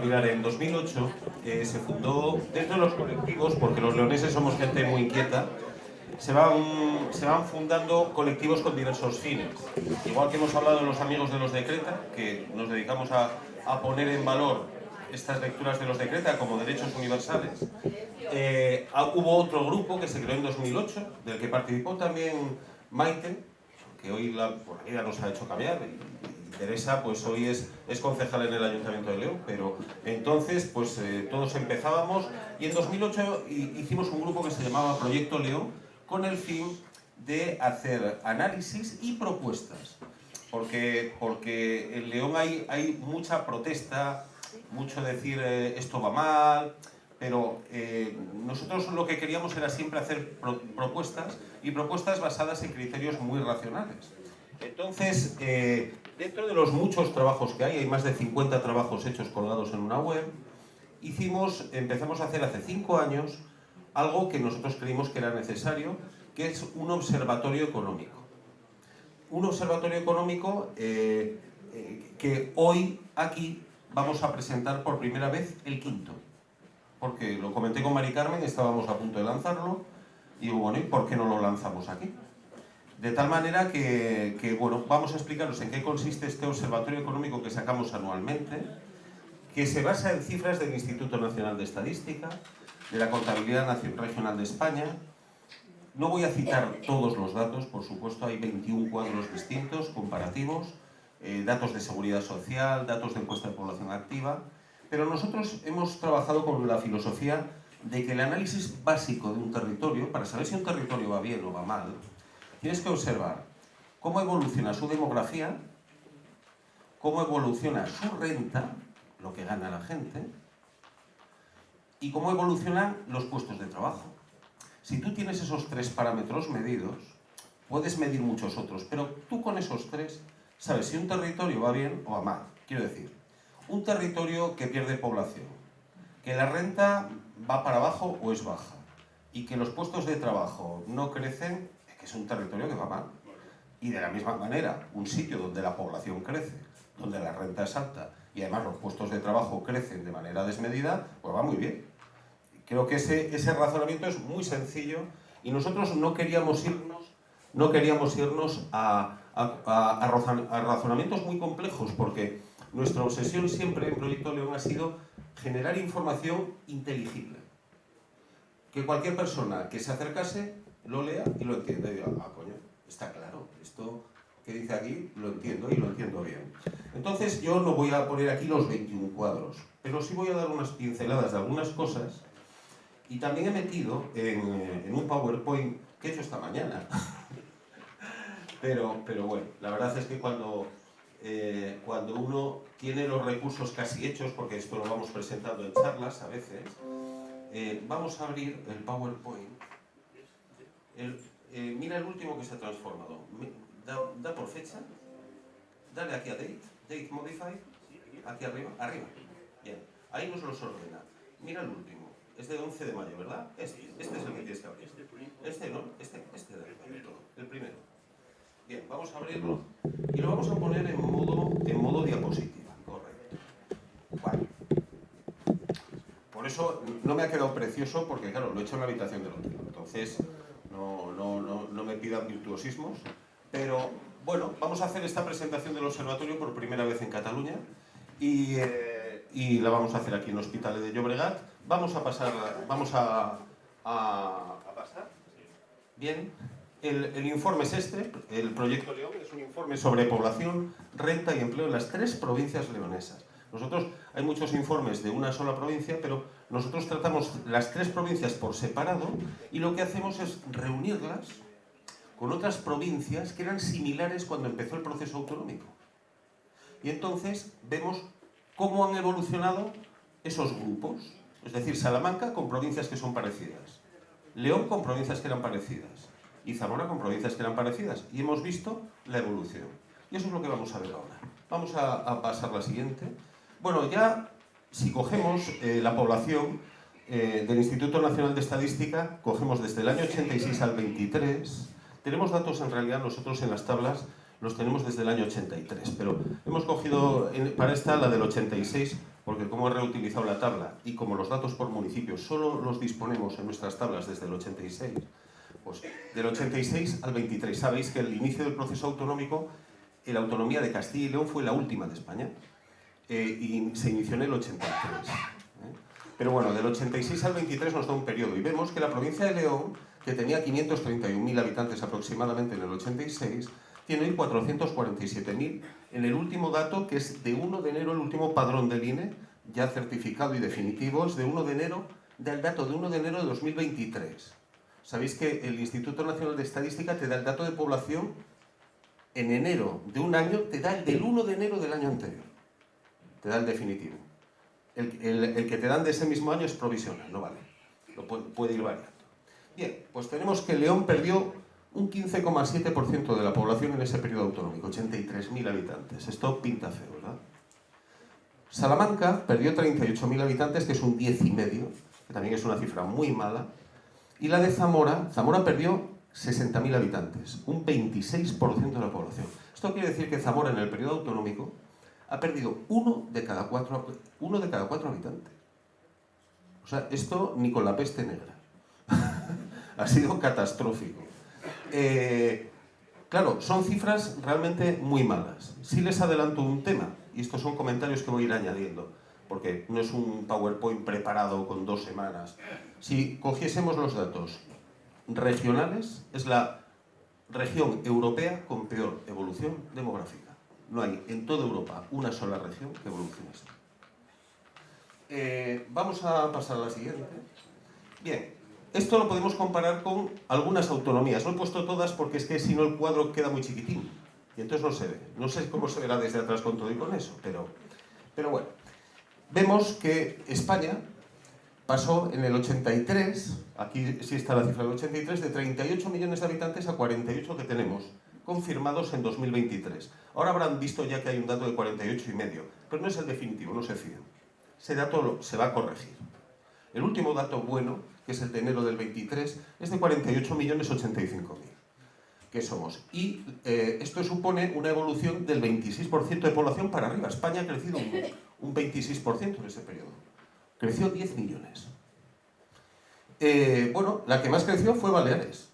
mirar, en 2008 se fundó dentro de los colectivos, porque los leoneses somos gente muy inquieta, se van fundando colectivos con diversos fines. Igual que hemos hablado de los amigos de los de Creta, que nos dedicamos a poner en valor estas lecturas de los de Creta como derechos universales. Hubo otro grupo que se creó en 2008, del que participó también Maite, que hoy por la vida nos ha hecho cambiar, y Teresa pues hoy es concejal en el Ayuntamiento de León, pero entonces pues todos empezábamos, y en 2008 hicimos un grupo que se llamaba Proyecto León, con el fin de hacer análisis y propuestas, porque en León hay mucha protesta, mucho decir esto va mal, pero nosotros lo que queríamos era siempre hacer propuestas, y propuestas basadas en criterios muy racionales. Entonces, dentro de los muchos trabajos que hay más de 50 trabajos hechos colgados en una web, empezamos a hacer hace 5 años algo que nosotros creímos que era necesario, que es un observatorio económico. Un observatorio económico que hoy aquí vamos a presentar por primera vez el quinto. Porque lo comenté con Mari Carmen, estábamos a punto de lanzarlo, y digo, bueno, ¿y por qué no lo lanzamos aquí? De tal manera que bueno, vamos a explicaros en qué consiste este observatorio económico que sacamos anualmente, que se basa en cifras del Instituto Nacional de Estadística, de la Contabilidad Regional de España. No voy a citar todos los datos, por supuesto, hay 21 cuadros distintos, comparativos, datos de seguridad social, datos de encuesta de población activa, pero nosotros hemos trabajado con la filosofía de que el análisis básico de un territorio, para saber si un territorio va bien o va mal, tienes que observar cómo evoluciona su demografía, cómo evoluciona su renta, lo que gana la gente, y cómo evolucionan los puestos de trabajo. Si tú tienes esos 3 parámetros medidos, puedes medir muchos otros, pero tú con esos 3 sabes si un territorio va bien o va mal. Quiero decir, un territorio que pierde población, que la renta va para abajo o es baja, y que los puestos de trabajo no crecen, es que es un territorio que va mal. Y de la misma manera, un sitio donde la población crece, donde la renta es alta, y además los puestos de trabajo crecen de manera desmedida, pues va muy bien. Creo que ese razonamiento es muy sencillo, y nosotros no queríamos irnos a razonamientos muy complejos, porque nuestra obsesión siempre en Proyecto León ha sido generar información inteligible. Que cualquier persona que se acercase lo lea y lo entienda. Y diga, coño, está claro, esto que dice aquí lo entiendo y lo entiendo bien. Entonces yo no voy a poner aquí los 21 cuadros, pero sí voy a dar unas pinceladas de algunas cosas. Y también he metido en un PowerPoint que he hecho esta mañana. pero bueno, la verdad es que cuando uno tiene los recursos casi hechos, porque esto lo vamos presentando en charlas a veces, vamos a abrir el PowerPoint. Mira el último que se ha transformado. Da por fecha. Dale aquí a Date Modify. Aquí arriba. Bien. Ahí nos los ordena. Mira el último. Es de 11 de mayo, ¿verdad? Este es el que tienes que abrir. Este no, el primero. Bien, vamos a abrirlo y lo vamos a poner en modo diapositiva. Correcto. Vale. Por eso no me ha quedado precioso, porque claro, lo he hecho en la habitación del hotel. Entonces, no me pidan virtuosismos. Pero bueno, vamos a hacer esta presentación del observatorio por primera vez en Cataluña, y la vamos a hacer aquí en L'Hospitalet de Llobregat. Vamos a pasar. Bien, el informe es este. El Proyecto León es un informe sobre población, renta y empleo en las 3 provincias leonesas. Nosotros, hay muchos informes de una sola provincia, pero nosotros tratamos las 3 provincias por separado, y lo que hacemos es reunirlas con otras provincias que eran similares cuando empezó el proceso autonómico. Y entonces vemos cómo han evolucionado esos grupos. Es decir, Salamanca con provincias que son parecidas, León con provincias que eran parecidas, y Zamora con provincias que eran parecidas. Y hemos visto la evolución. Y eso es lo que vamos a ver ahora. Vamos a pasar la siguiente. Bueno, ya si cogemos la población del Instituto Nacional de Estadística, cogemos desde el año 86 al 23, tenemos datos en realidad nosotros en las tablas, los tenemos desde el año 83, pero hemos cogido para esta la del 86 porque como he reutilizado la tabla y como los datos por municipio solo los disponemos en nuestras tablas desde el 86, pues del 86 al 23, sabéis que el inicio del proceso autonómico, la autonomía de Castilla y León fue la última de España, y se inició en el 83. Pero bueno, del 86 al 23 nos da un periodo y vemos que la provincia de León, que tenía 531.000 habitantes aproximadamente en el 86, tiene hoy 447.000 en el último dato, que es de 1 de enero, el último padrón del INE, ya certificado y definitivo, es de 1 de enero, del dato de 1 de enero de 2023. Sabéis que el Instituto Nacional de Estadística te da el dato de población en enero de un año, te da el del 1 de enero del año anterior. Te da el definitivo. El que te dan de ese mismo año es provisional, no vale. Lo puede ir variando. Bien, pues tenemos que León perdió un 15,7% de la población en ese periodo autonómico, 83.000 habitantes. Esto pinta feo, ¿verdad? Salamanca perdió 38.000 habitantes, que es un 10,5, que también es una cifra muy mala. Y la de Zamora perdió 60.000 habitantes, un 26% de la población. Esto quiere decir que Zamora en el periodo autonómico ha perdido uno de cada cuatro habitantes. O sea, esto ni con la peste negra. Ha sido catastrófico. Claro, son cifras realmente muy malas. Sí les adelanto un tema, y estos son comentarios que voy a ir añadiendo, porque no es un PowerPoint preparado con 2 semanas. Si cogiésemos los datos regionales, es la región europea con peor evolución demográfica. No hay en toda Europa una sola región que evolucione así. Vamos a pasar a la siguiente. Bien, esto lo podemos comparar con algunas autonomías. No he puesto todas porque es que si no el cuadro queda muy chiquitín y entonces no se ve. No sé cómo se verá desde atrás con todo y con eso, pero bueno. Vemos que España pasó en el 83, aquí sí está la cifra del 83, de 38 millones de habitantes a 48 que tenemos, confirmados en 2023. Ahora habrán visto ya que hay un dato de 48,5, pero no es el definitivo, no se fíen. Ese dato se va a corregir. El último dato bueno, que es el de enero del 23, es de 48.085.000. ¿Qué somos? Y esto supone una evolución del 26% de población para arriba. España ha crecido un 26% en ese periodo. Creció 10 millones. Bueno, la que más creció fue Baleares.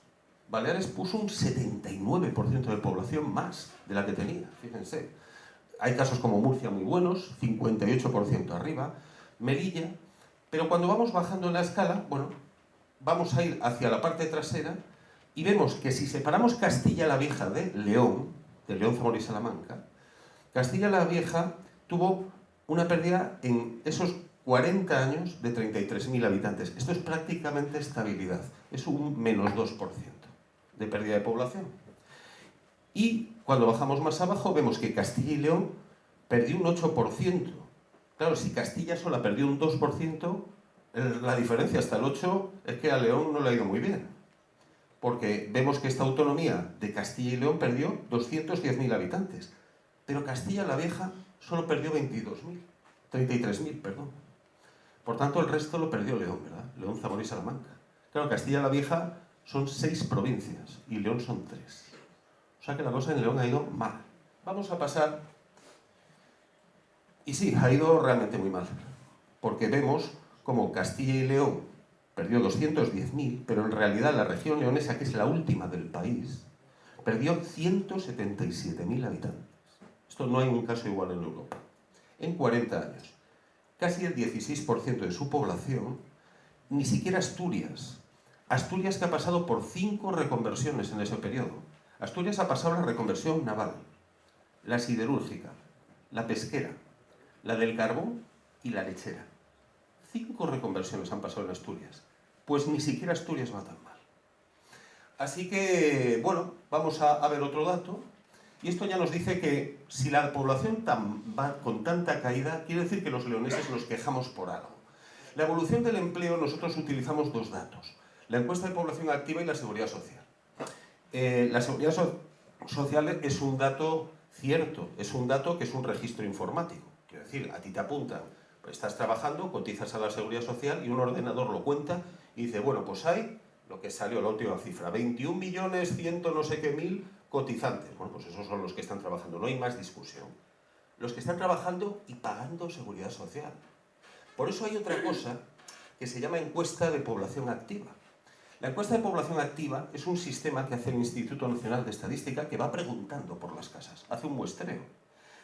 Baleares puso un 79% de población más de la que tenía, fíjense. Hay casos como Murcia muy buenos, 58% arriba, Melilla, pero cuando vamos bajando en la escala, bueno, vamos a ir hacia la parte trasera y vemos que si separamos Castilla la Vieja de León, Zamora y Salamanca, Castilla la Vieja tuvo una pérdida en esos 40 años de 33.000 habitantes. Esto es prácticamente estabilidad, es un menos 2% de pérdida de población. Y cuando bajamos más abajo vemos que Castilla y León perdió un 8%. Claro, si Castilla sola perdió un 2%, la diferencia hasta el 8% es que a León no le ha ido muy bien. Porque vemos que esta autonomía de Castilla y León perdió 210.000 habitantes. Pero Castilla la Vieja solo perdió 33.000, perdón. Por tanto, el resto lo perdió León, ¿verdad? León, Zamora y Salamanca. Claro, Castilla la Vieja son 6 provincias y León son 3. O sea que la cosa en León ha ido mal. Vamos a pasar... Y sí, ha ido realmente muy mal. Porque vemos como Castilla y León perdió 210.000, pero en realidad la región leonesa, que es la última del país, perdió 177.000 habitantes. Esto no hay un caso igual en Europa. En 40 años. Casi el 16% de su población, ni siquiera Asturias. Asturias, que ha pasado por 5 reconversiones en ese periodo. Asturias ha pasado la reconversión naval, la siderúrgica, la pesquera, la del carbón y la lechera. 5 reconversiones han pasado en Asturias. Pues ni siquiera Asturias va tan mal. Así que, bueno, vamos a ver otro dato. Y esto ya nos dice que si la población va con tanta caída, quiere decir que los leoneses nos quejamos por algo. La evolución del empleo, nosotros utilizamos 2 datos. La encuesta de población activa y la seguridad social. La seguridad social es un dato cierto, es un dato que es un registro informático. Quiero decir, a ti te apuntan, pues estás trabajando, cotizas a la seguridad social y un ordenador lo cuenta y dice, bueno, pues hay lo que salió, la última cifra, 21.100.000 no sé qué cotizantes. Bueno, pues esos son los que están trabajando, no hay más discusión. los que están trabajando y pagando seguridad social. Por eso hay otra cosa que se llama encuesta de población activa. La encuesta de población activa es un sistema que hace el Instituto Nacional de Estadística que va preguntando por las casas, hace un muestreo.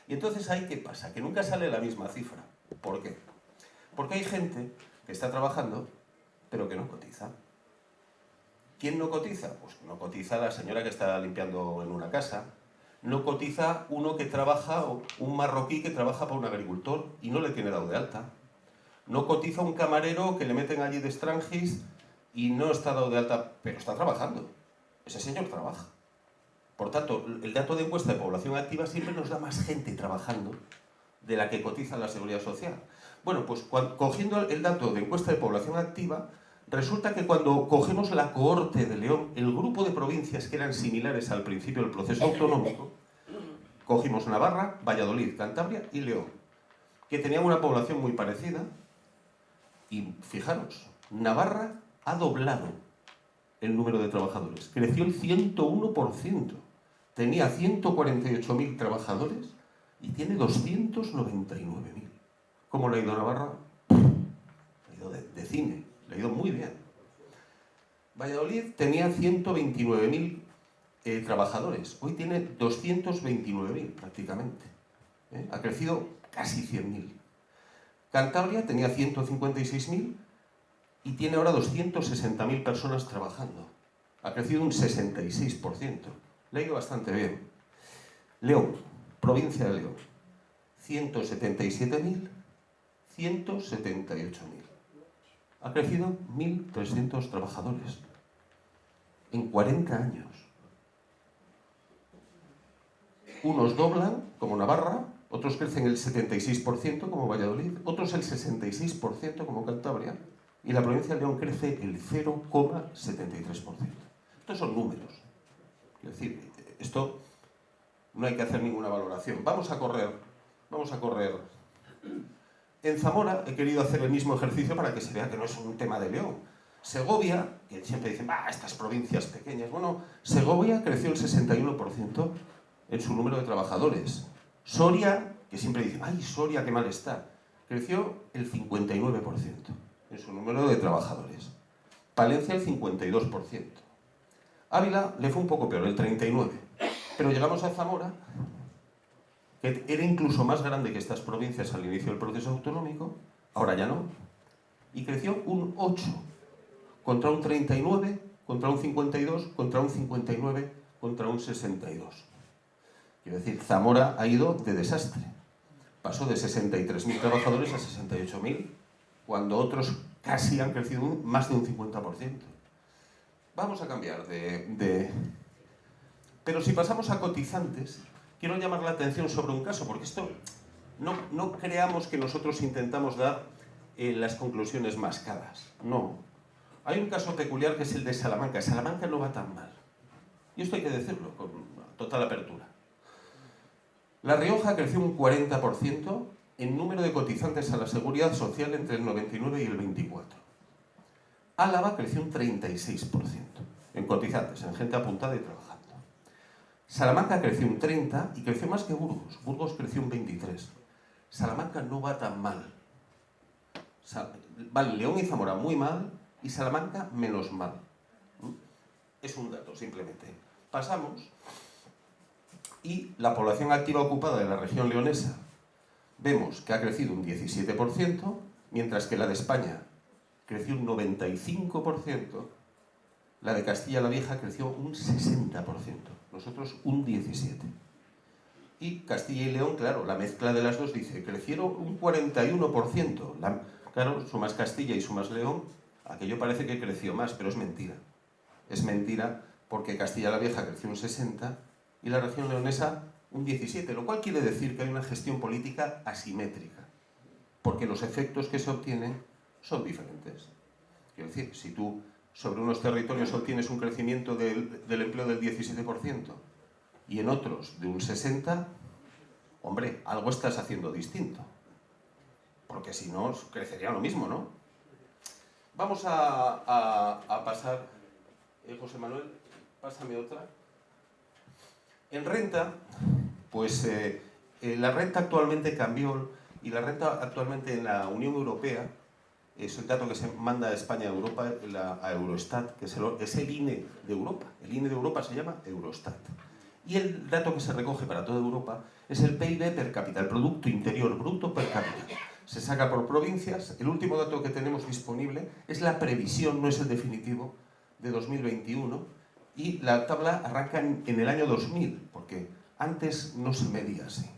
Y entonces ahí, ¿qué pasa? Que nunca sale la misma cifra. ¿Por qué? Porque hay gente que está trabajando, pero que no cotiza. ¿Quién no cotiza? Pues no cotiza la señora que está limpiando en una casa, no cotiza uno que trabaja, o un marroquí que trabaja para un agricultor y no le tiene dado de alta. No cotiza un camarero que le meten allí de extranjis y no está dado de alta, pero está trabajando. Ese señor trabaja. Por tanto, el dato de encuesta de población activa siempre nos da más gente trabajando de la que cotiza la seguridad social. Bueno, pues cogiendo el dato de encuesta de población activa, resulta que cuando cogemos la cohorte de León, el grupo de provincias que eran similares al principio del proceso autonómico, cogimos Navarra, Valladolid, Cantabria y León, que tenían una población muy parecida. Y fijaros, Navarra ha doblado el número de trabajadores, creció el 101%, tenía 148.000 trabajadores y tiene 299.000. ¿Cómo le ha ido a Navarra? Le ha ido de cine, le ha ido muy bien. Valladolid tenía 129.000 trabajadores, hoy tiene 229.000 prácticamente. Ha crecido casi 100.000. Cantabria tenía 156.000 y tiene ahora 260.000 personas trabajando. Ha crecido un 66%. Le ha ido bastante bien. León, provincia de León, 177.000, 178.000. Ha crecido 1.300 trabajadores en 40 años. Unos doblan, como Navarra, otros crecen el 76% como Valladolid, otros el 66% como Cantabria, y la provincia de León crece el 0,73%. Estos son números. Es decir, esto no hay que hacer ninguna valoración. Vamos a correr. En Zamora he querido hacer el mismo ejercicio para que se vea que no es un tema de León. Segovia, que siempre dicen, estas provincias pequeñas. Bueno, Segovia creció el 61% en su número de trabajadores. Soria, que siempre dicen, ¡ay, Soria, qué mal está! Creció el 59% en su número de trabajadores. Palencia el 52%. Ávila le fue un poco peor, el 39%. Pero llegamos a Zamora, que era incluso más grande que estas provincias al inicio del proceso autonómico, ahora ya no, y creció un 8%, contra un 39%, contra un 52%, contra un 59%, contra un 62%. Quiero decir, Zamora ha ido de desastre. Pasó de 63.000 trabajadores a 68.000, cuando otros casi han crecido más de un 50%. Vamos a cambiar de... Pero si pasamos a cotizantes, quiero llamar la atención sobre un caso, porque esto no creamos que nosotros intentamos dar las conclusiones mascadas. No. Hay un caso peculiar que es el de Salamanca. Salamanca no va tan mal. Y esto hay que decirlo con total apertura. La Rioja creció un 40% en número de cotizantes a la Seguridad Social entre el 99 y el 24. Álava creció un 36% en cotizantes, en gente apuntada y trabajando. Salamanca creció un 30% y creció más que Burgos. Burgos creció un 23%. Salamanca no va tan mal. Vale, León y Zamora muy mal y Salamanca menos mal. Es un dato, simplemente. Pasamos y la población activa ocupada de la región leonesa vemos que ha crecido un 17%, mientras que la de España creció un 95%, la de Castilla la Vieja creció un 60%, nosotros un 17%. Y Castilla y León, claro, la mezcla de las dos dice, crecieron un 41%. Claro, sumas Castilla y sumas León, aquello parece que creció más, pero es mentira. Es mentira porque Castilla la Vieja creció un 60% y la región leonesa un 17%, lo cual quiere decir que hay una gestión política asimétrica, porque los efectos que se obtienen son diferentes. Quiero decir, si tú sobre unos territorios obtienes un crecimiento del empleo del 17% y en otros de un 60%, hombre, algo estás haciendo distinto, porque si no, crecería lo mismo, ¿no? Vamos a pasar, José Manuel, pásame otra. En renta, pues La renta actualmente cambió y la renta actualmente en la Unión Europea es el dato que se manda a España a Europa, a Eurostat, que es el INE de Europa. El INE de Europa se llama Eurostat. Y el dato que se recoge para toda Europa es el PIB per cápita, el Producto Interior Bruto per cápita. Se saca por provincias. El último dato que tenemos disponible es la previsión, no es el definitivo, de 2021. Y la tabla arranca en el año 2000, porque antes no se medía así.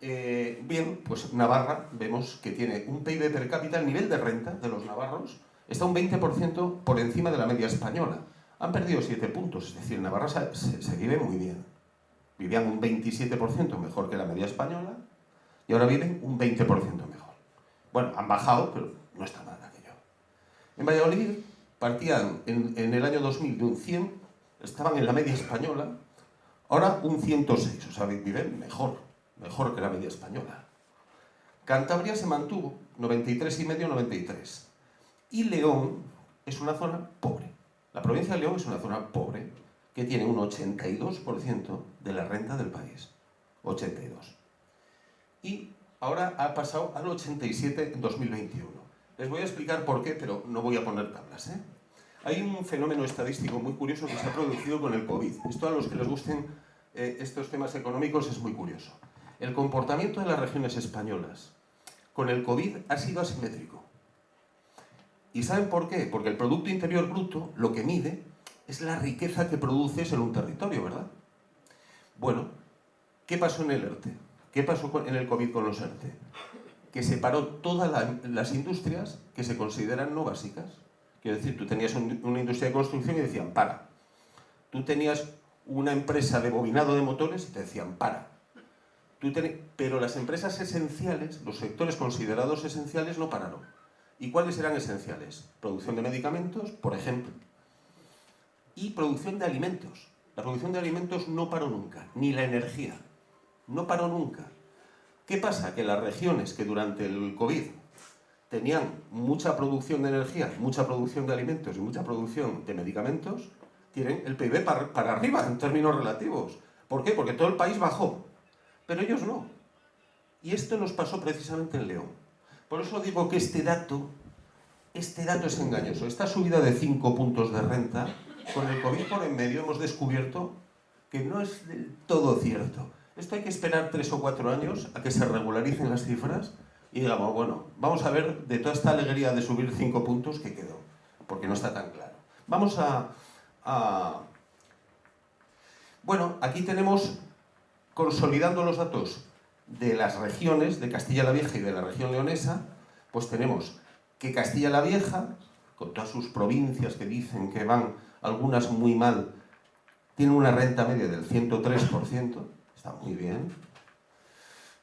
Bien, pues Navarra vemos que tiene un PIB per cápita, el nivel de renta de los navarros está un 20% por encima de la media española. Han perdido 7 puntos, es decir, Navarra se vive muy bien. Vivían un 27% mejor que la media española y ahora viven un 20% mejor. Bueno, han bajado, pero no está mal aquello. En Valladolid partían en el año 2000 de un 100, estaban en la media española, ahora un 106, o sea, viven mejor que la media española. Cantabria se mantuvo, 93,5, 93. Y León es una zona pobre. La provincia de León es una zona pobre que tiene un 82% de la renta del país. 82. Y ahora ha pasado al 87 en 2021. Les voy a explicar por qué, pero no voy a poner tablas, ¿eh? Hay un fenómeno estadístico muy curioso que se ha producido con el COVID. Esto a los que les gusten estos temas económicos es muy curioso. El comportamiento de las regiones españolas con el COVID ha sido asimétrico. ¿Y saben por qué? Porque el Producto Interior Bruto lo que mide es la riqueza que produces en un territorio, ¿verdad? Bueno, ¿qué pasó en el ERTE? ¿Qué pasó en el COVID con los ERTE? Que se paró todas las industrias que se consideran no básicas. Quiero decir, tú tenías una industria de construcción y decían, para. Tú tenías una empresa de bobinado de motores y te decían, para. Pero las empresas esenciales, los sectores considerados esenciales, no pararon. ¿Y cuáles eran esenciales? Producción de medicamentos, por ejemplo, y producción de alimentos. La producción de alimentos no paró nunca, ni la energía. No paró nunca. ¿Qué pasa? Que las regiones que durante el COVID tenían mucha producción de energía, mucha producción de alimentos y mucha producción de medicamentos, tienen el PIB para arriba en términos relativos. ¿Por qué? Porque todo el país bajó. Pero ellos no. Y esto nos pasó precisamente en León. Por eso digo que este dato es engañoso. Esta subida de 5 puntos de renta, con el COVID por en medio hemos descubierto que no es del todo cierto. Esto hay que esperar 3 o 4 años a que se regularicen las cifras y digamos, bueno, vamos a ver de toda esta alegría de subir 5 puntos que quedó, porque no está tan claro. Vamos Bueno, aquí tenemos, consolidando los datos de las regiones de Castilla-La Vieja y de la región leonesa, pues tenemos que Castilla-La Vieja, con todas sus provincias que dicen que van algunas muy mal, tiene una renta media del 103%, está muy bien,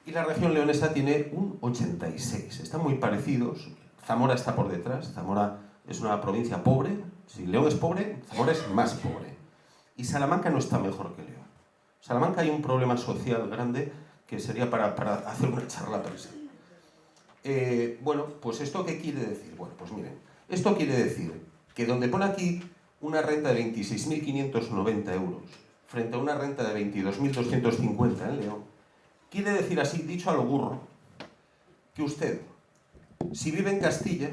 y la región leonesa tiene un 86%, están muy parecidos. Zamora está por detrás, Zamora es una provincia pobre, si León es pobre, Zamora es más pobre. Y Salamanca no está mejor que León. Salamanca hay un problema social grande que sería para hacer una charla presa. Bueno, pues ¿esto qué quiere decir? Bueno, pues miren, esto quiere decir que donde pone aquí una renta de 26.590 euros frente a una renta de 22.250 en León, quiere decir así, dicho a lo burro, que usted, si vive en Castilla,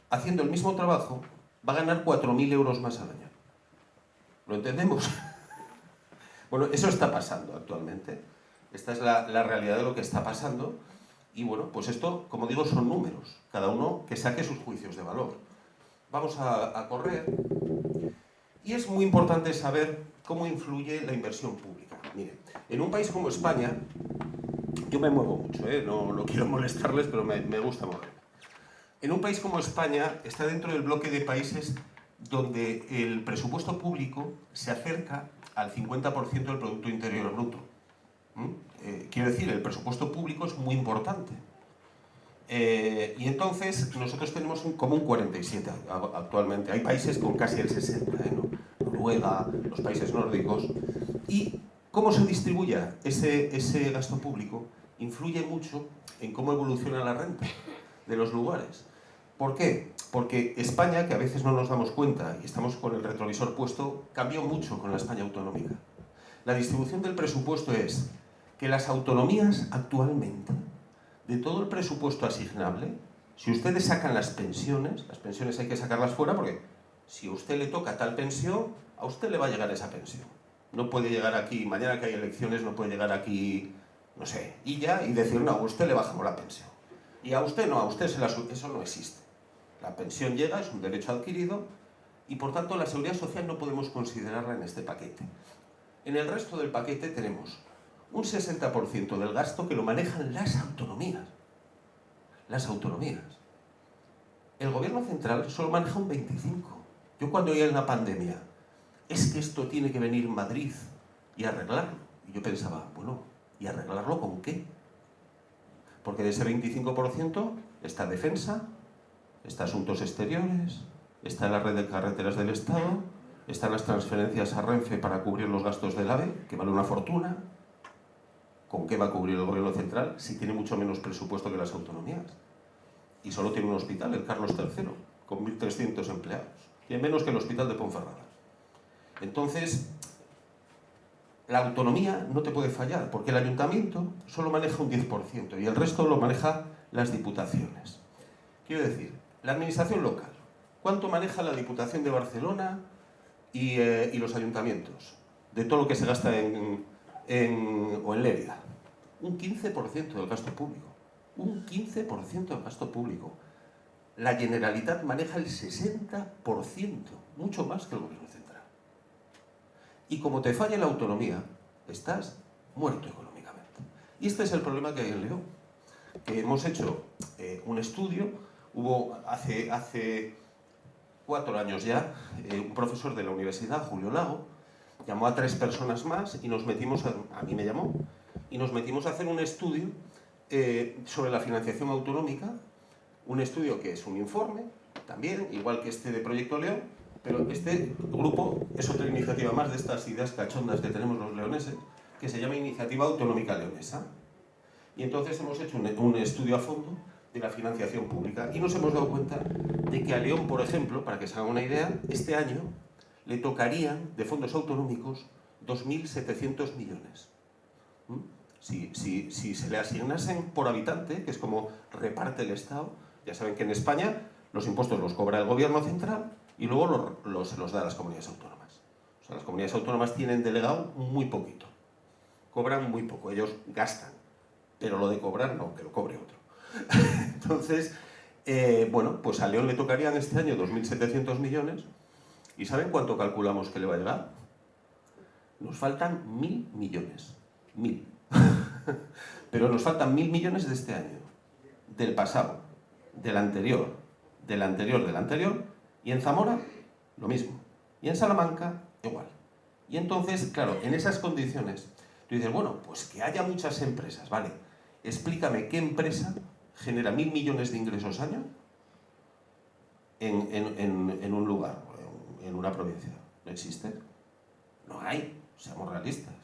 haciendo el mismo trabajo, va a ganar 4.000 euros más al año. ¿Lo entendemos? Bueno, eso está pasando actualmente. Esta es la realidad de lo que está pasando. Y bueno, pues esto, como digo, son números. Cada uno que saque sus juicios de valor. Vamos a correr. Y es muy importante saber cómo influye la inversión pública. Miren, en un país como España, yo me muevo mucho, no quiero molestarles, pero me gusta moverme. En un país como España está dentro del bloque de países donde el presupuesto público se acerca al 50% del Producto Interior Bruto. Quiero decir, el presupuesto público es muy importante. Y entonces nosotros tenemos como un 47 actualmente. Hay países con casi el 60, ¿no? Noruega, los países nórdicos. Y cómo se distribuye ese gasto público influye mucho en cómo evoluciona la renta de los lugares. ¿Por qué? Porque España, que a veces no nos damos cuenta y estamos con el retrovisor puesto, cambió mucho con la España autonómica. La distribución del presupuesto es que las autonomías actualmente, de todo el presupuesto asignable, si ustedes sacan las pensiones hay que sacarlas fuera porque si a usted le toca tal pensión, a usted le va a llegar esa pensión. No puede llegar aquí, mañana que hay elecciones, no puede llegar aquí, no sé, y decir, no, a usted le bajamos la pensión. Y a usted no, a usted eso no existe. La pensión llega, es un derecho adquirido, y por tanto la seguridad social no podemos considerarla en este paquete. En el resto del paquete tenemos un 60% del gasto que lo manejan las autonomías. Las autonomías. El gobierno central solo maneja un 25%. Yo cuando oía en la pandemia, es que esto tiene que venir Madrid y arreglarlo. Y yo pensaba, bueno, ¿y arreglarlo con qué? Porque de ese 25% está defensa, está asuntos exteriores, está la red de carreteras del Estado, están las transferencias a Renfe para cubrir los gastos del AVE, que vale una fortuna. ¿Con qué va a cubrir el gobierno central si tiene mucho menos presupuesto que las autonomías? Y solo tiene un hospital, el Carlos III, con 1.300 empleados. Tiene menos que el hospital de Ponferrada. Entonces, la autonomía no te puede fallar, porque el ayuntamiento solo maneja un 10% y el resto lo maneja las diputaciones. Quiero decir, la administración local, ¿cuánto maneja la Diputación de Barcelona y los ayuntamientos? De todo lo que se gasta en Lérida. Un 15% del gasto público. Un 15% del gasto público. La Generalitat maneja el 60%, mucho más que el gobierno central. Y como te falla la autonomía, estás muerto económicamente. Y este es el problema que hay en León. Que hemos hecho un estudio, hubo hace 4 años ya, un profesor de la universidad, Julio Lago, llamó a 3 personas más y nos metimos, a mí me llamó, y nos metimos a hacer un estudio sobre la financiación autonómica, un estudio que es un informe, también, igual que este de Proyecto León, pero este grupo es otra iniciativa más de estas ideas cachondas que tenemos los leoneses, que se llama Iniciativa Autonómica Leonesa. Y entonces hemos hecho un estudio a fondo de la financiación pública y nos hemos dado cuenta de que a León, por ejemplo, para que se haga una idea, este año le tocarían de fondos autonómicos 2.700 millones. Si se le asignasen por habitante, que es como reparte el Estado, ya saben que en España los impuestos los cobra el gobierno central y luego se los da a las comunidades autónomas. O sea, las comunidades autónomas tienen delegado muy poquito, cobran muy poco, ellos gastan, pero lo de cobrar no, que lo cobre otro. Entonces, bueno, pues a León le tocarían este año 2.700 millones y ¿saben cuánto calculamos que le va a llegar? Nos faltan 1.000 millones. 1.000. Pero nos faltan 1.000 millones de este año, del pasado, del anterior, del anterior, del anterior, y en Zamora lo mismo, y en Salamanca igual. Y entonces, claro, en esas condiciones, tú dices, bueno, pues que haya muchas empresas, vale, explícame qué empresa genera 1.000 millones de ingresos año en un lugar, en una provincia. ¿No existe? No hay, seamos realistas.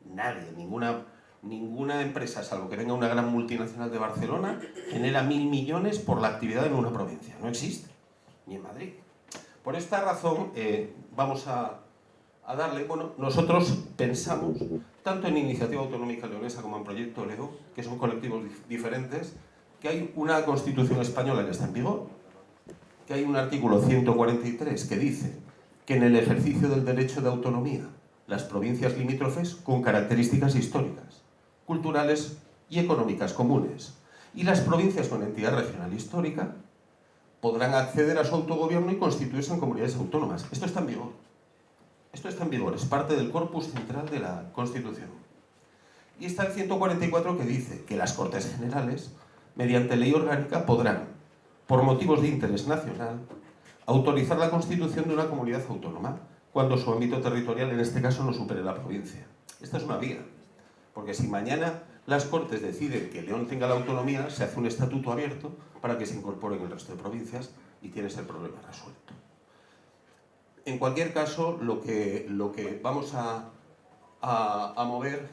Nadie, ninguna empresa, salvo que venga una gran multinacional de Barcelona, genera 1.000 millones por la actividad en una provincia. No existe, ni en Madrid. Por esta razón, vamos a darle, bueno, nosotros pensamos, tanto en Iniciativa Autonómica Leonesa como en Proyecto León, que son colectivos diferentes, que hay una Constitución española que está en vigor, que hay un artículo 143 que dice que en el ejercicio del derecho de autonomía, las provincias limítrofes con características históricas, culturales y económicas comunes, y las provincias con entidad regional histórica podrán acceder a su autogobierno y constituirse en comunidades autónomas. Esto está en vigor. Esto está en vigor, es parte del corpus central de la Constitución. Y está el 144 que dice que las Cortes Generales, mediante ley orgánica, podrán, por motivos de interés nacional, autorizar la constitución de una comunidad autónoma cuando su ámbito territorial, en este caso, no supere la provincia. Esta es una vía, porque si mañana las Cortes deciden que León tenga la autonomía, se hace un estatuto abierto para que se incorporen el resto de provincias y tienes el problema resuelto. En cualquier caso, lo que vamos a mover,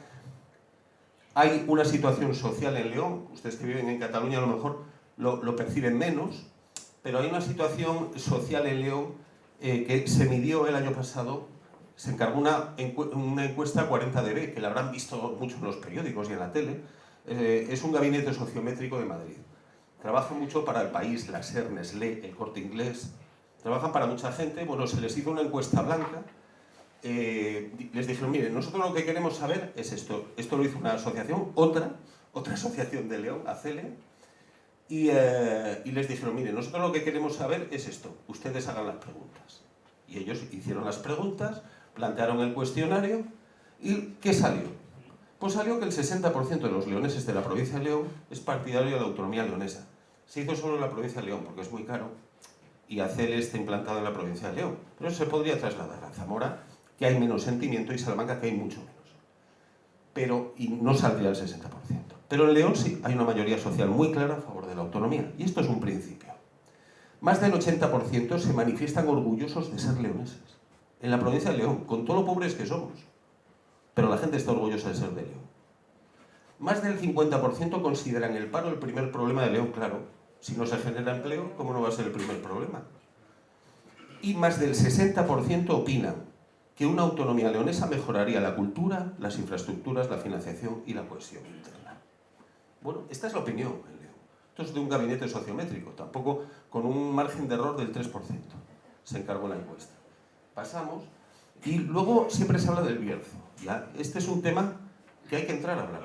hay una situación social en León, ustedes que viven en Cataluña a lo mejor lo perciben menos, pero hay una situación social en León que se midió el año pasado se encargó una encuesta 40DB, que la habrán visto mucho en los periódicos y en la tele. Es un gabinete sociométrico de Madrid. Trabaja mucho para El País, la SER, Nestlé, El Corte Inglés. Trabajan para mucha gente. Bueno, se les hizo una encuesta blanca. Les dijeron, miren, nosotros lo que queremos saber es esto. Esto lo hizo una asociación, otra asociación de León, ACELE, y les dijeron, miren, nosotros lo que queremos saber es esto. Ustedes hagan las preguntas. Y ellos hicieron las preguntas, plantearon el cuestionario, ¿y qué salió? Pues salió que el 60% de los leoneses de la provincia de León es partidario de la autonomía leonesa. Se hizo solo en la provincia de León, porque es muy caro, y ACELE está implantado en la provincia de León. Pero eso se podría trasladar a Zamora, que hay menos sentimiento, y Salamanca, que hay mucho menos. Y no saldría el 60%. Pero en León sí, hay una mayoría social muy clara a favor de la autonomía, y esto es un principio. Más del 80% se manifiestan orgullosos de ser leoneses. En la provincia de León, con todo lo pobres que somos. Pero la gente está orgullosa de ser de León. Más del 50% consideran el paro el primer problema de León, claro. Si no se genera empleo, ¿cómo no va a ser el primer problema? Y más del 60% opinan que una autonomía leonesa mejoraría la cultura, las infraestructuras, la financiación y la cohesión interna. Bueno, esta es la opinión en León. Esto es de un gabinete sociométrico, tampoco con un margen de error del 3%. Se encargó la encuesta. Pasamos. Y luego siempre se habla del Bierzo. ¿Ya? Este es un tema que hay que entrar a hablar.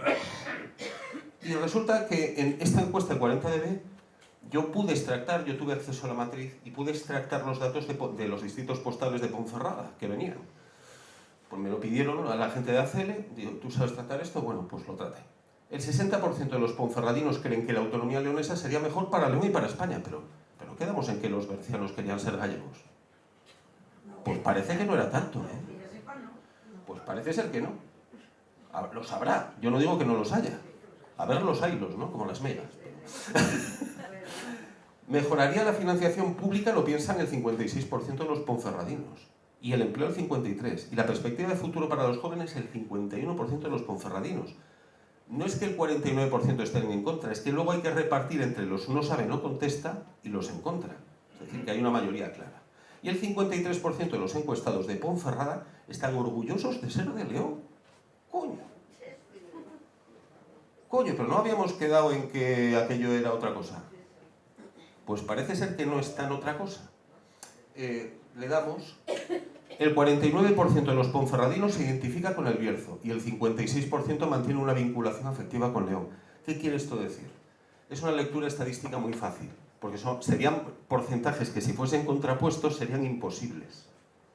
Y resulta que en esta encuesta 40DB yo pude extractar, yo tuve acceso a la matriz y pude extractar los datos de los distritos postales de Ponferrada que venían. Pues me lo pidieron a la gente de ACELE, digo, ¿tú sabes tratar esto? Bueno, pues lo traté. El 60% de los ponferradinos creen que la autonomía leonesa sería mejor para León y para España, pero quedamos en que los bercianos querían ser gallegos. Pues parece que no era tanto, ¿eh? Pues parece ser que no. Los habrá, yo no digo que no los haya. A ver los haylos, ¿no? Como las megas. Mejoraría la financiación pública, lo piensan el 56% de los ponferradinos. Y el empleo el 53%. Y la perspectiva de futuro para los jóvenes el 51% de los ponferradinos. No es que el 49% estén en contra, es que luego hay que repartir entre los no sabe, no contesta y los en contra. Es decir, que hay una mayoría clara. Y el 53% de los encuestados de Ponferrada están orgullosos de ser de León. Coño. Coño, pero no habíamos quedado en que aquello era otra cosa. Pues parece ser que no es tan otra cosa. Le damos... El 49% de los ponferradinos se identifica con el Bierzo y el 56% mantiene una vinculación afectiva con León. ¿Qué quiere esto decir? Es una lectura estadística muy fácil, porque serían porcentajes que si fuesen contrapuestos serían imposibles.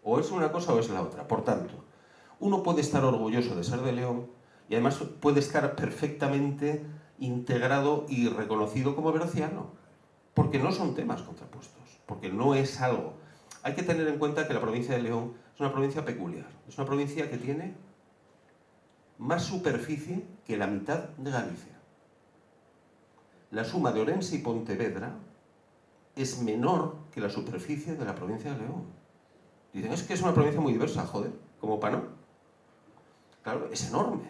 O es una cosa o es la otra. Por tanto, uno puede estar orgulloso de ser de León y además puede estar perfectamente integrado y reconocido como berciano, porque no son temas contrapuestos, porque no es algo... Hay que tener en cuenta que la provincia de León es una provincia peculiar. Es una provincia que tiene más superficie que la mitad de Galicia. La suma de Orense y Pontevedra es menor que la superficie de la provincia de León. Dicen, es que es una provincia muy diversa, joder, como para no. Claro, es enorme.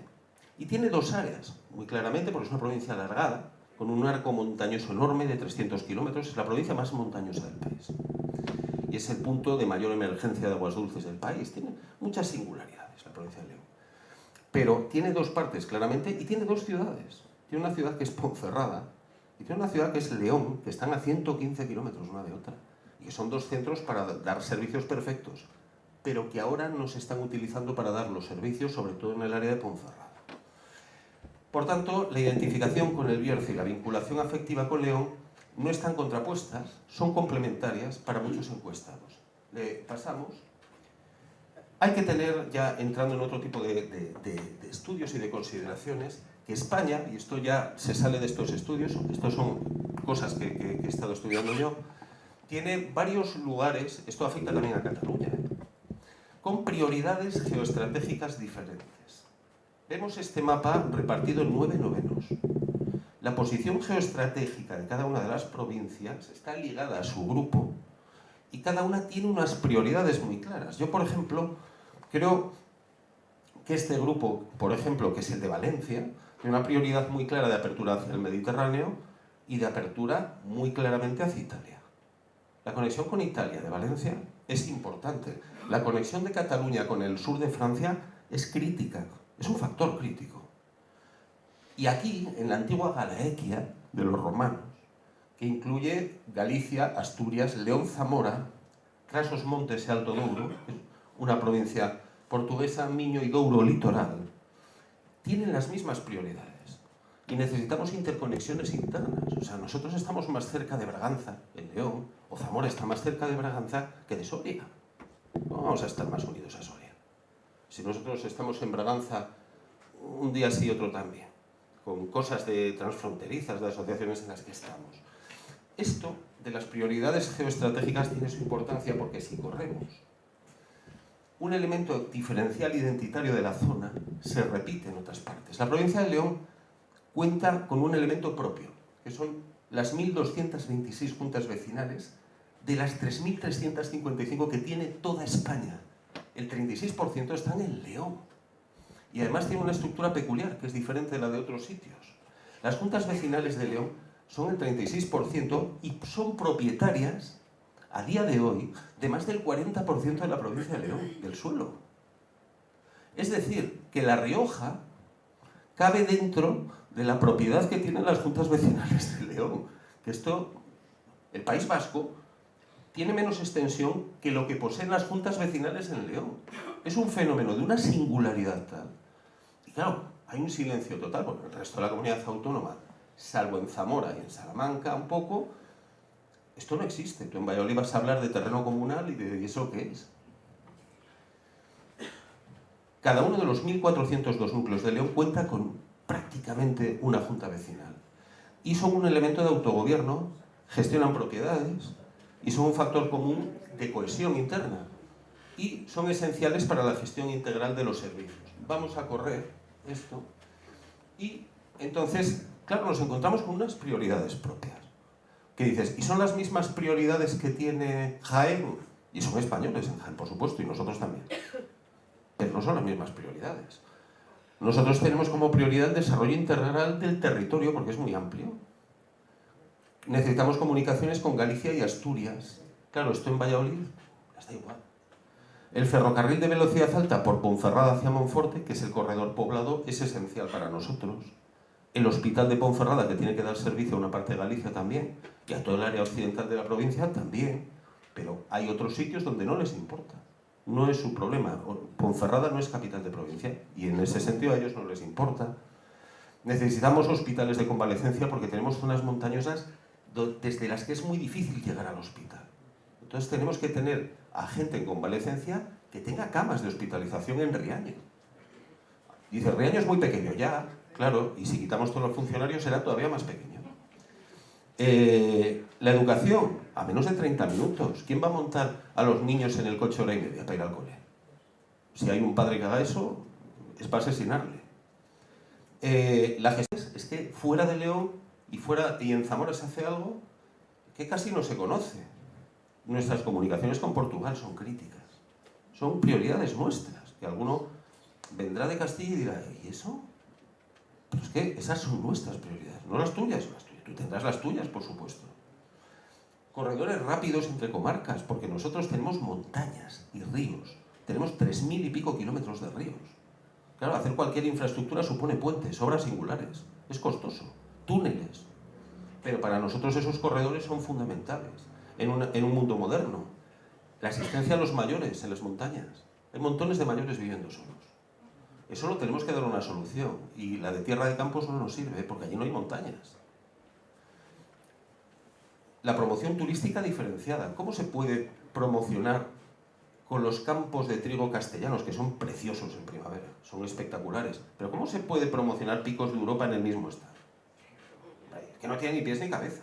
Y tiene dos áreas, muy claramente, porque es una provincia alargada, con un arco montañoso enorme de 300 kilómetros. Es la provincia más montañosa del país. Y es el punto de mayor emergencia de aguas dulces del país. Tiene muchas singularidades la provincia de León. Pero tiene dos partes, claramente, y tiene dos ciudades. Tiene una ciudad que es Ponferrada y tiene una ciudad que es León, que están a 115 kilómetros una de otra. Y que son dos centros para dar servicios perfectos, pero que ahora no se están utilizando para dar los servicios, sobre todo en el área de Ponferrada. Por tanto, la identificación con el Bierzo y la vinculación afectiva con León no están contrapuestas, son complementarias para muchos encuestados. Le pasamos. Hay que tener, ya entrando en otro tipo de estudios y de consideraciones, que España, y esto ya se sale de estos estudios, estos son cosas que he estado estudiando yo, tiene varios lugares, esto afecta también a Cataluña, con prioridades geoestratégicas diferentes. Vemos este mapa repartido en 9 novenos. La posición geoestratégica de cada una de las provincias está ligada a su grupo y cada una tiene unas prioridades muy claras. Yo, por ejemplo, creo que este grupo, por ejemplo, que es el de Valencia, tiene una prioridad muy clara de apertura hacia el Mediterráneo y de apertura muy claramente hacia Italia. La conexión con Italia de Valencia es importante, La conexión de Cataluña con el sur de Francia es crítica, es un factor crítico. Y aquí, en la antigua Galaequia de los romanos, que incluye Galicia, Asturias, León, Zamora, Trás-os-Montes y Alto Douro, una provincia portuguesa, Miño y Douro litoral, tienen las mismas prioridades. Y necesitamos interconexiones internas. O sea, nosotros estamos más cerca de Braganza, en León, o Zamora está más cerca de Braganza que de Soria. No vamos a estar más unidos a Soria. Si nosotros estamos en Braganza un día sí y otro también, con cosas de transfronterizas, de asociaciones en las que estamos. Esto de las prioridades geoestratégicas tiene su importancia porque si corremos, un elemento diferencial identitario de la zona se repite en otras partes. La provincia de León cuenta con un elemento propio, que son las 1.226 juntas vecinales de las 3.355 que tiene toda España. El 36% están en León. Y además tiene una estructura peculiar, que es diferente de la de otros sitios. Las juntas vecinales de León son el 36% y son propietarias, a día de hoy, de más del 40% de la provincia de León, del suelo. Es decir, que La Rioja cabe dentro de la propiedad que tienen las juntas vecinales de León. Que esto, el País Vasco, tiene menos extensión que lo que poseen las juntas vecinales en León. Es un fenómeno de una singularidad tal. Y claro, hay un silencio total, porque el resto de la comunidad autónoma, salvo en Zamora y en Salamanca un poco, esto no existe. Tú en Valladolid vas a hablar de terreno comunal y de eso qué es. Cada uno de los 1.402 núcleos de León cuenta con prácticamente una junta vecinal. Y son un elemento de autogobierno, gestionan propiedades y son un factor común de cohesión interna. Y son esenciales para la gestión integral de los servicios. Vamos a correr esto y entonces, claro, nos encontramos con unas prioridades propias. ¿Qué dices? ¿Y son las mismas prioridades que tiene Jaén? Y son españoles en Jaén, por supuesto, y nosotros también. Pero no son las mismas prioridades. Nosotros tenemos como prioridad el desarrollo integral del territorio, porque es muy amplio. Necesitamos comunicaciones con Galicia y Asturias. Claro, esto en Valladolid está igual. El ferrocarril de velocidad alta por Ponferrada hacia Monforte, que es el corredor poblado, es esencial para nosotros. El hospital de Ponferrada, que tiene que dar servicio a una parte de Galicia también, y a todo el área occidental de la provincia también, pero hay otros sitios donde no les importa. No es su problema. Ponferrada no es capital de provincia, y en ese sentido a ellos no les importa. Necesitamos hospitales de convalecencia porque tenemos zonas montañosas desde las que es muy difícil llegar al hospital. Entonces tenemos que tener a gente en convalecencia que tenga camas de hospitalización en Riaño. Dice, Riaño es muy pequeño, ya, claro, y si quitamos todos los funcionarios será todavía más pequeño. La educación, a menos de 30 minutos. ¿Quién va a montar a los niños en el coche hora y media para ir al cole? Si hay un padre que haga eso, es para asesinarle. La gestión es que fuera de León y en Zamora se hace algo que casi no se conoce. Nuestras comunicaciones con Portugal son críticas. Son prioridades nuestras, que alguno vendrá de Castilla y dirá, ¿y eso? Pero es que esas son nuestras prioridades, no las tuyas. Tú tendrás las tuyas, por supuesto. Corredores rápidos entre comarcas, porque nosotros tenemos montañas y ríos. Tenemos 3.000 y pico kilómetros de ríos. Claro, hacer cualquier infraestructura supone puentes, obras singulares. Es costoso. Túneles. Pero para nosotros esos corredores son fundamentales en un mundo moderno. La asistencia a los mayores en las montañas. Hay montones de mayores viviendo solos. Eso lo tenemos que dar una solución. Y la de Tierra de Campos no nos sirve, porque allí no hay montañas. La promoción turística diferenciada. ¿Cómo se puede promocionar con los campos de trigo castellanos, que son preciosos en primavera, son espectaculares? Pero ¿cómo se puede promocionar picos de Europa en el mismo estado? Que no tiene ni pies ni cabeza.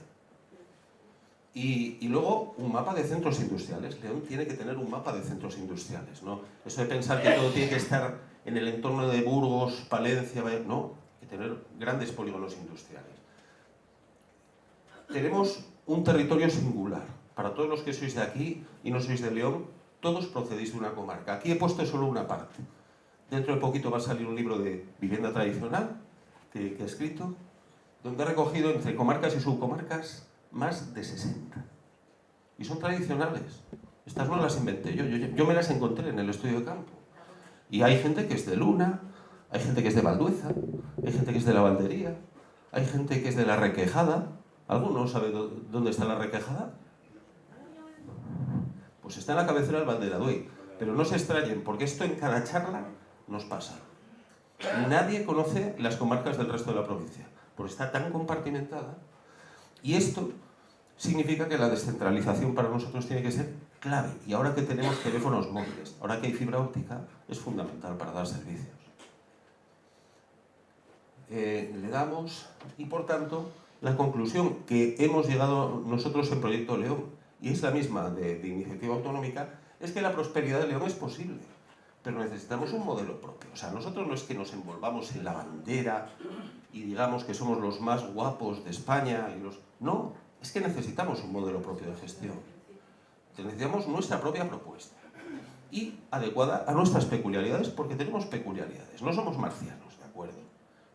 Y luego un mapa de centros industriales. León tiene que tener un mapa de centros industriales, ¿no? Eso de pensar que todo tiene que estar en el entorno de Burgos, Palencia, no, hay que tener grandes polígonos industriales. Tenemos un territorio singular. Para todos los que sois de aquí y no sois de León, todos procedéis de una comarca. Aquí he puesto solo una parte. Dentro de poquito va a salir un libro de vivienda tradicional que he escrito, donde he recogido entre comarcas y subcomarcas más de 60. Y son tradicionales. Estas no las inventé yo me las encontré en el estudio de campo. Y hay gente que es de Luna, hay gente que es de Valdueza, hay gente que es de la Valdería, hay gente que es de la Requejada. ¿Alguno sabe dónde está la Requejada? Pues está en la cabecera del Valderadue. Pero no se extrañen, porque esto en cada charla nos pasa. Nadie conoce las comarcas del resto de la provincia, porque está tan compartimentada. Y esto significa que la descentralización para nosotros tiene que ser clave. Y ahora que tenemos teléfonos móviles, ahora que hay fibra óptica, es fundamental para dar servicios. Le damos, y por tanto, la conclusión que hemos llegado nosotros en Proyecto León, y es la misma de Iniciativa Autonómica, es que la prosperidad de León es posible, pero necesitamos un modelo propio. O sea, nosotros no es que nos envolvamos en la bandera y digamos que somos los más guapos de España, no, es que necesitamos un modelo propio de gestión. Necesitamos nuestra propia propuesta y adecuada a nuestras peculiaridades, porque tenemos peculiaridades, no somos marcianos, ¿de acuerdo?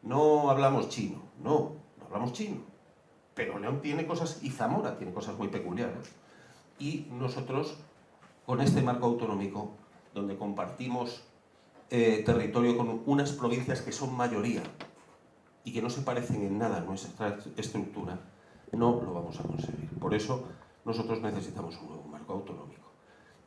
No hablamos chino, no hablamos chino, pero León tiene cosas, y Zamora tiene cosas muy peculiares. Y nosotros, con este marco autonómico, donde compartimos territorio con unas provincias que son mayoría y que no se parecen en nada a nuestra estructura, no lo vamos a conseguir. Por eso nosotros necesitamos un nuevo marco autonómico.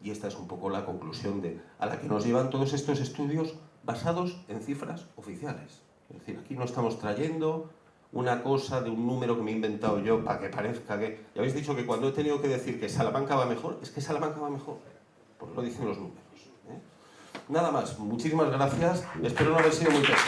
Y esta es un poco la conclusión a la que nos llevan todos estos estudios basados en cifras oficiales. Es decir, aquí no estamos trayendo una cosa de un número que me he inventado yo para que parezca que... Ya habéis dicho que cuando he tenido que decir que Salamanca va mejor, es que Salamanca va mejor, porque lo dicen los números. Nada más, muchísimas gracias, espero no haber sido muy pesado.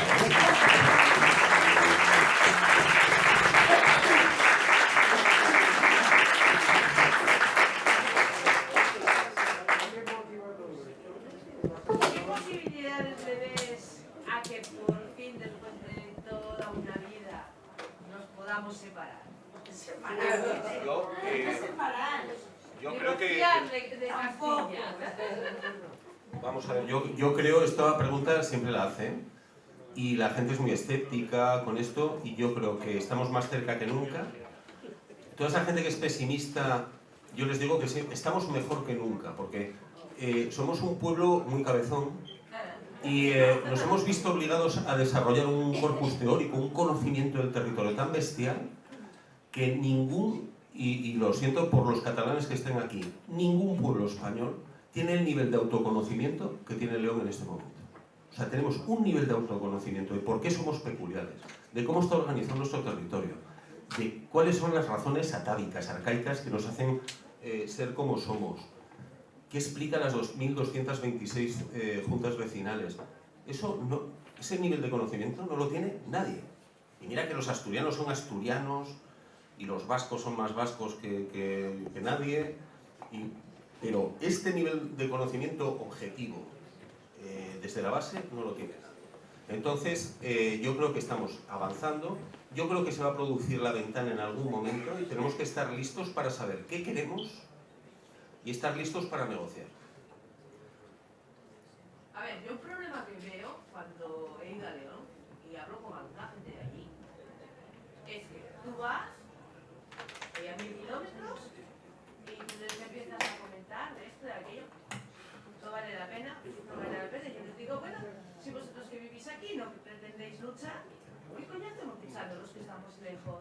¿Qué posibilidades le ves a que por fin, después de toda una vida, nos podamos separar? Yo creo que... De Castilla. Vamos a ver, yo creo, esta pregunta siempre la hacen y la gente es muy escéptica con esto y yo creo que estamos más cerca que nunca. Toda esa gente que es pesimista, yo les digo que sí, estamos mejor que nunca, porque somos un pueblo muy cabezón y nos hemos visto obligados a desarrollar un corpus teórico, un conocimiento del territorio tan bestial que ningún, y lo siento por los catalanes que estén aquí, ningún pueblo español tiene el nivel de autoconocimiento que tiene León en este momento. O sea, tenemos un nivel de autoconocimiento de por qué somos peculiares, de cómo está organizado nuestro territorio, de cuáles son las razones atávicas, arcaicas, que nos hacen ser como somos, qué explica las 2.226 juntas vecinales. Ese nivel de conocimiento no lo tiene nadie. Y mira que los asturianos son asturianos, y los vascos son más vascos que nadie, pero este nivel de conocimiento objetivo desde la base no lo tiene nadie. Entonces, yo creo que estamos avanzando, yo creo que se va a producir la ventana en algún momento y tenemos que estar listos para saber qué queremos y estar listos para negociar. A ver, yo un problema que veo cuando he ido a León y hablo con alguna gente de allí es que tú vas a 1000 kilómetros y tú les empiezas a comentar de esto, de aquello. No vale la pena, no vale la pena. Yo les digo, bueno, si vosotros que vivís aquí no pretendéis luchar, ¿qué coño hacemos luchando los que estamos lejos?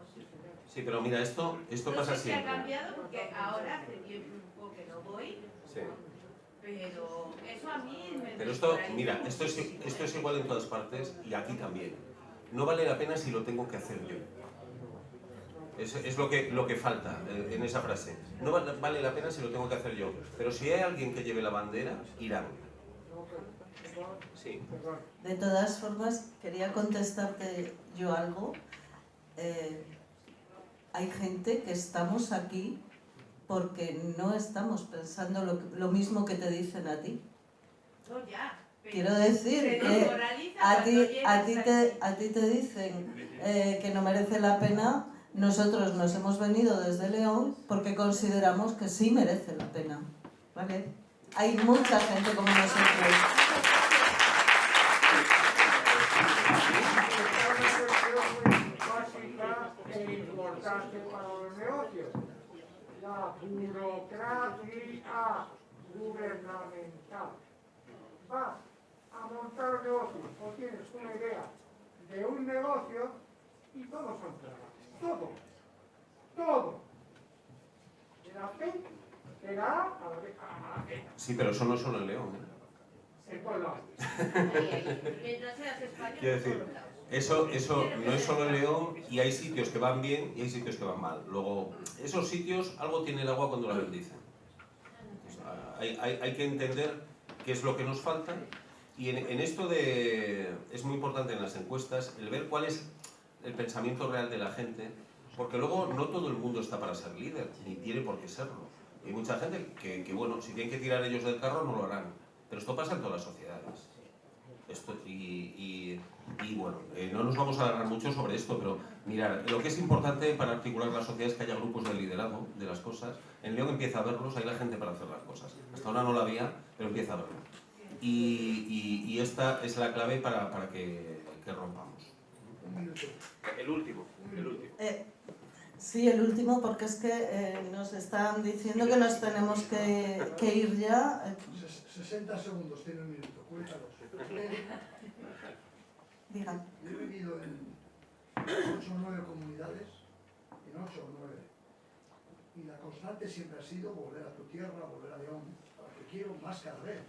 Sí, pero mira, esto pasa siempre. No sé si ha cambiado porque ahora hace tiempo que no voy, sí. Pero eso a mí me... Pero mira, esto es igual en todas partes y aquí también. No vale la pena si lo tengo que hacer yo. Es lo que falta en esa frase. No vale la pena si lo tengo que hacer yo. Pero si hay alguien que lleve la bandera, irán. Sí. De todas formas, quería contestarte yo algo. Hay gente que estamos aquí porque no estamos pensando lo mismo que te dicen a ti. No, ya. Quiero decir que a ti te dicen que no merece la pena. Nosotros nos hemos venido desde León porque consideramos que sí merece la pena, ¿vale? Hay mucha gente como nosotros. Básica e importante para los negocios. La burocracia. gubernamental. Vas a montar un negocio o tienes una idea de un negocio y todos son trabas. Todo. De la P, de la A a la B. Sí, pero eso no es solo en León, ¿eh? En todos lados. Mientras seas español, Quiero decir, eso no es solo en León, y hay sitios que van bien y hay sitios que van mal. Luego, esos sitios, algo tiene el agua cuando la bendicen. O sea, hay que entender qué es lo que nos falta, y en esto es muy importante en las encuestas el ver cuál es el pensamiento real de la gente, porque luego no todo el mundo está para ser líder, ni tiene por qué serlo. Hay mucha gente que bueno, si tienen que tirar ellos del carro no lo harán, pero esto pasa en todas las sociedades. Bueno, no nos vamos a alargar mucho sobre esto, pero mirar, lo que es importante para articular la sociedad es que haya grupos de liderazgo de las cosas. En León empieza a verlos, hay la gente para hacer las cosas. Hasta ahora no la había, pero empieza a verlo. Y esta es la clave para que rompamos. El último. Sí, el último, porque es que nos están diciendo que nos tenemos que ir ya. 60 segundos, tiene un minuto, cuéntanos. Digan. Yo he vivido en 8 o 9 comunidades, en 8 o 9, y la constante siempre ha sido volver a tu tierra, volver a León, a que quiero más cada vez.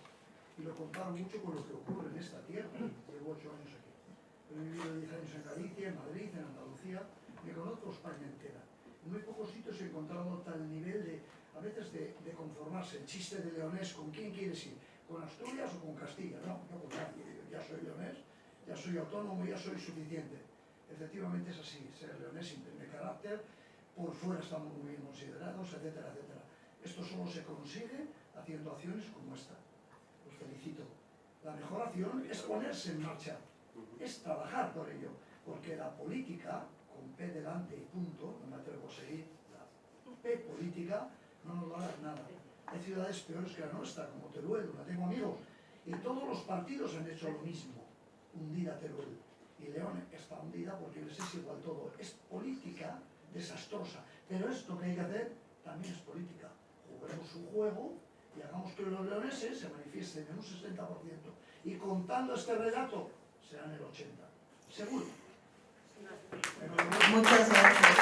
Y lo comparo mucho con lo que ocurre en esta tierra. Llevo 8 años aquí. He vivido 10 años en Galicia, en Madrid, en Andalucía. Me conozco España entera. En muy pocos sitios he encontrado tal nivel a veces de conformarse. El chiste de leonés, ¿con quién quieres ir? ¿Con Asturias o con Castilla? No, no con nadie. Yo ya soy leonés, ya soy autónomo, ya soy suficiente. Efectivamente es así. Ser leonés imprime carácter, por fuera estamos muy bien considerados, etcétera, etcétera. Esto solo se consigue haciendo acciones como esta. Os felicito. La mejor acción es ponerse en marcha, es trabajar por ello, porque la política, con P delante y punto, no me atrevo a seguir, la P política no nos va a dar nada. Hay ciudades peores que la nuestra, como Teruel, la tengo amigos, y todos los partidos han hecho lo mismo, hundir a Teruel. Y León está hundida porque les es igual todo. Es política desastrosa, pero esto que hay que hacer también es política. Juguemos su juego y hagamos que los leoneses se manifiesten en un 60%. Y contando este relato, serán el 80%. Seguro. Muchas gracias.